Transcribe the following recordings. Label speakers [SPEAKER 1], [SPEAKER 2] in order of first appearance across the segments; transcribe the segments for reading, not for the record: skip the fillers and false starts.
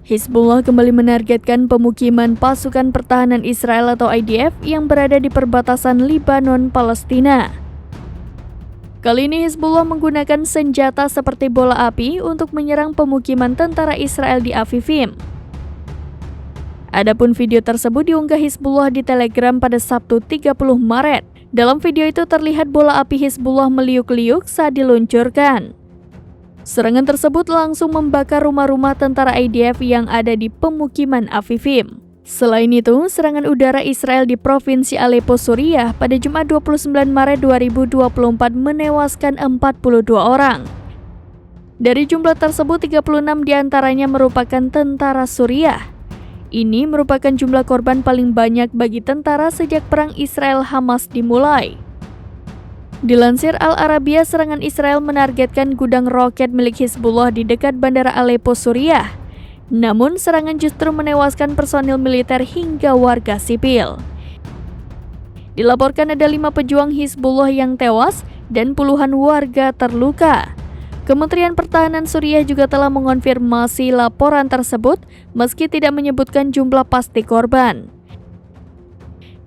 [SPEAKER 1] Hizbullah kembali menargetkan pemukiman pasukan pertahanan Israel atau IDF yang berada di perbatasan Lebanon-Palestina. Kali ini Hizbullah menggunakan senjata seperti bola api untuk menyerang pemukiman tentara Israel di Afifim. Adapun video tersebut diunggah Hizbullah di Telegram pada Sabtu 30 Maret. Dalam video itu terlihat bola api Hizbullah meliuk-liuk saat diluncurkan. Serangan tersebut langsung membakar rumah-rumah tentara IDF yang ada di pemukiman Afifim. Selain itu, serangan udara Israel di Provinsi Aleppo, Suriah pada Jumat 29 Maret 2024 menewaskan 42 orang. Dari jumlah tersebut, 36 diantaranya merupakan tentara Suriah. Ini merupakan jumlah korban paling banyak bagi tentara sejak perang Israel-Hamas dimulai. Dilansir Al Arabiya, serangan Israel menargetkan gudang roket milik Hizbullah di dekat Bandara Aleppo, Suriah. Namun, serangan justru menewaskan personil militer hingga warga sipil. Dilaporkan ada 5 pejuang Hizbullah yang tewas dan puluhan warga terluka. Kementerian Pertahanan Suriah juga telah mengonfirmasi laporan tersebut meski tidak menyebutkan jumlah pasti korban.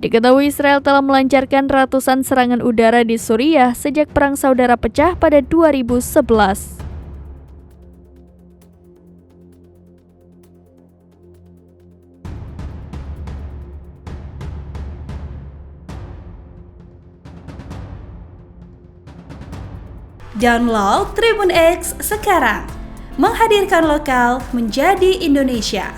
[SPEAKER 1] Diketahui Israel telah melancarkan ratusan serangan udara di Suriah sejak Perang Saudara pecah pada 2011.
[SPEAKER 2] Download Tribun X sekarang, menghadirkan lokal menjadi Indonesia.